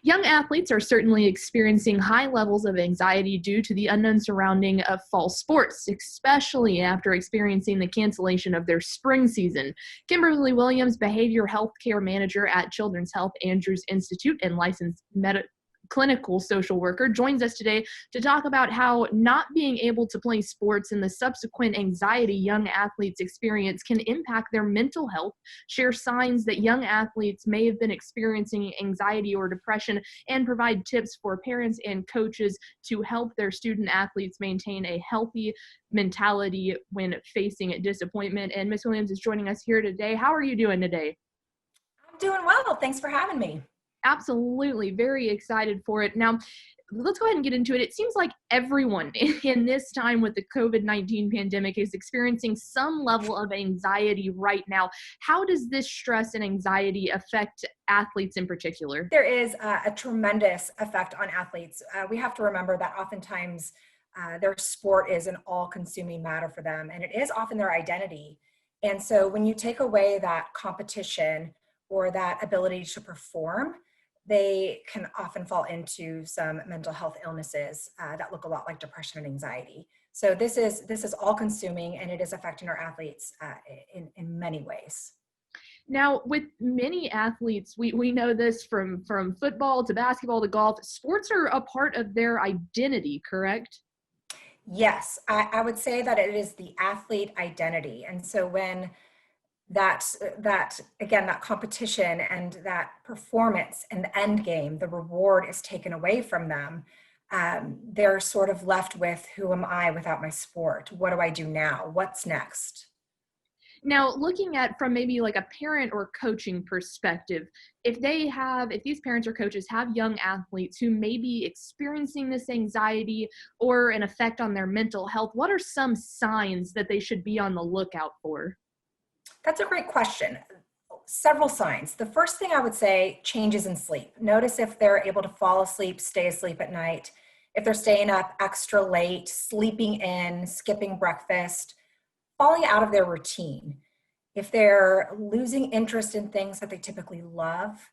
Young athletes are certainly experiencing high levels of anxiety due to the unknown surrounding of fall sports, especially after experiencing the cancellation of their spring season. Kimberly Williams, Behavior Health Care Manager at Children's Health Andrews Institute and licensed clinical social worker, joins us today to talk about how not being able to play sports and the subsequent anxiety young athletes experience can impact their mental health, share signs that young athletes may have been experiencing anxiety or depression, and provide tips for parents and coaches to help their student athletes maintain a healthy mentality when facing disappointment. And Ms. Williams is joining us here today. How are you doing today? I'm doing well. Thanks for having me. Absolutely. Very excited for it. Now, let's go ahead and get into it. It seems like everyone in this time with the COVID-19 pandemic is experiencing some level of anxiety right now. How does this stress and anxiety affect athletes in particular? There is a tremendous effect on athletes. We have to remember that oftentimes their sport is an all-consuming matter for them, and it is often their identity. And so when you take away that competition or that ability to perform, they can often fall into some mental health illnesses that look a lot like depression and anxiety. So this is all consuming, and it is affecting our athletes in many ways. Now, with many athletes, we know this from football to basketball to golf, sports are a part of their identity, correct? Yes, I would say that it is the athlete identity. And so when that again, that competition and that performance and the end game, the reward is taken away from them, they're sort of left with, who am I without my sport? What do I do now? What's next? Now, looking at from maybe like a parent or coaching perspective, if these parents or coaches have young athletes who may be experiencing this anxiety or an effect on their mental health, what are some signs that they should be on the lookout for? That's a great question. Several signs. The first thing I would say, changes in sleep. Notice if they're able to fall asleep, stay asleep at night, if they're staying up extra late, sleeping in, skipping breakfast, falling out of their routine. If they're losing interest in things that they typically love,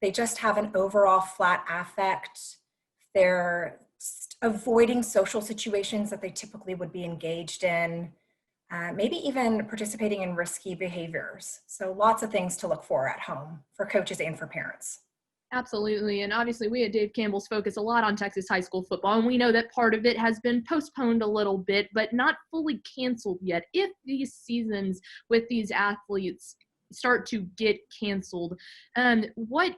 they just have an overall flat affect, they're avoiding social situations that they typically would be engaged in, maybe even participating in risky behaviors. So lots of things to look for at home for coaches and for parents. Absolutely. And obviously, we at Dave Campbell's focus a lot on Texas high school football, and we know that part of it has been postponed a little bit, but not fully canceled yet. If these seasons with these athletes start to get canceled, what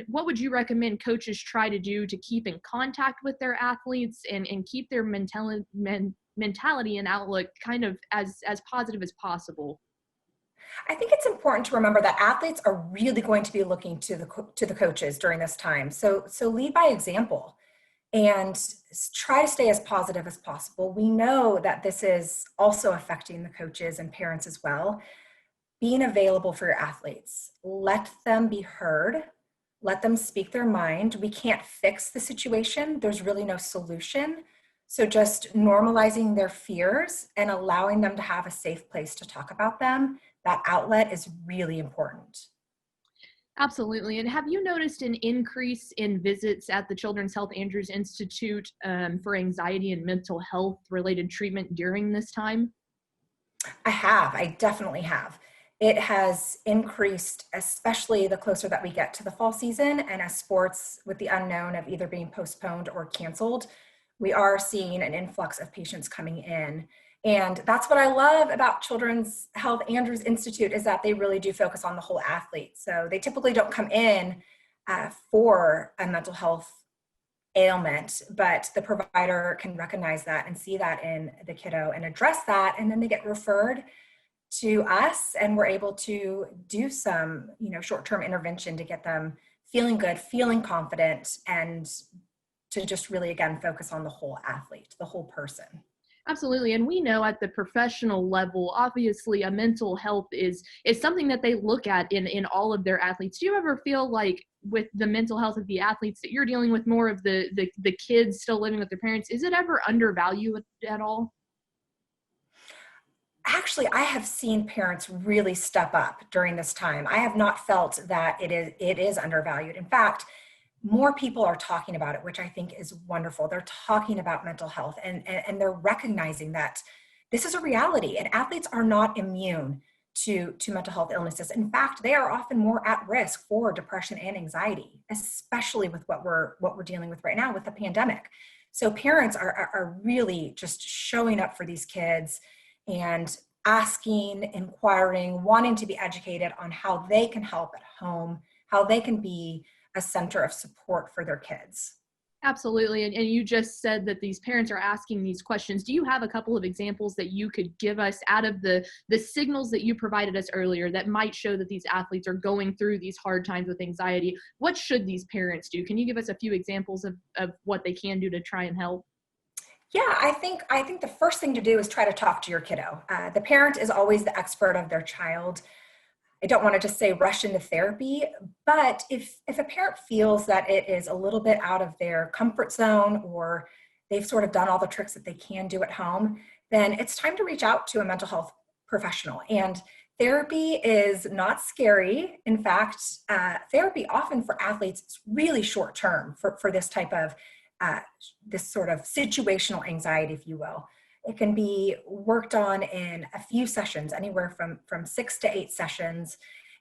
would you recommend coaches try to do to keep in contact with their athletes and keep their mentality and outlook kind of as positive as possible? I think it's important to remember that athletes are really going to be looking to the coaches during this time. So lead by example and try to stay as positive as possible. We know that this is also affecting the coaches and parents as well. Being available for your athletes, let them be heard, let them speak their mind. We can't fix the situation. There's really no solution. So just normalizing their fears and allowing them to have a safe place to talk about them, that outlet is really important. Absolutely. And have you noticed an increase in visits at the Children's Health Andrews Institute for anxiety and mental health related treatment during this time? I definitely have. It has increased, especially the closer that we get to the fall season, and as sports with the unknown of either being postponed or canceled, we are seeing an influx of patients coming in. And that's what I love about Children's Health Andrews Institute, is that they really do focus on the whole athlete. So they typically don't come in for a mental health ailment, but the provider can recognize that and see that in the kiddo and address that, and then they get referred to us, and we're able to do some, short-term intervention to get them feeling good, feeling confident, and to just really, again, focus on the whole athlete, the whole person. Absolutely. And we know at the professional level, obviously, a mental health is something that they look at in all of their athletes. Do you ever feel like with the mental health of the athletes that you're dealing with more of the kids still living with their parents, is it ever undervalued at all? Actually, I have seen parents really step up during this time. I have not felt that it is undervalued. In fact, more people are talking about it, which I think is wonderful. They're talking about mental health, and they're recognizing that this is a reality, and athletes are not immune to mental health illnesses. In fact, they are often more at risk for depression and anxiety, especially with what we're dealing with right now with the pandemic. So parents are really just showing up for these kids and asking, inquiring, wanting to be educated on how they can help at home, how they can be a center of support for their kids. Absolutely. And you just said that these parents are asking these questions. Do you have a couple of examples that you could give us out of the signals that you provided us earlier that might show that these athletes are going through these hard times with anxiety? What should these parents do? Can you give us a few examples of what they can do to try and help? Yeah, I think the first thing to do is try to talk to your kiddo. The parent is always the expert of their child. I don't want to just say rush into therapy, but if a parent feels that it is a little bit out of their comfort zone, or they've sort of done all the tricks that they can do at home, then it's time to reach out to a mental health professional. And therapy is not scary. In fact, therapy often for athletes is really short term for this type of this sort of situational anxiety, if you will. It can be worked on in a few sessions, anywhere from 6 to 8 sessions,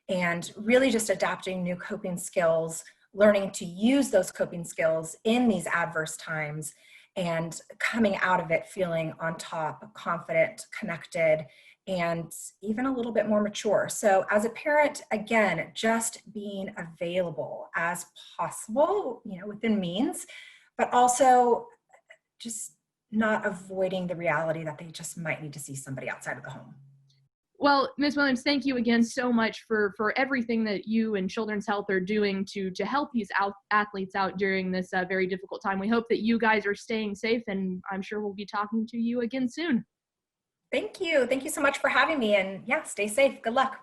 and really just adapting new coping skills, learning to use those coping skills in these adverse times, and coming out of it feeling on top, confident, connected, and even a little bit more mature. So as a parent, again, just being available as possible, within means, but also just not avoiding the reality that they just might need to see somebody outside of the home. Well, Ms. Williams, thank you again so much for everything that you and Children's Health are doing to help these athletes out during this very difficult time. We hope that you guys are staying safe, and I'm sure we'll be talking to you again soon. Thank you. Thank you so much for having me. And yeah, stay safe. Good luck.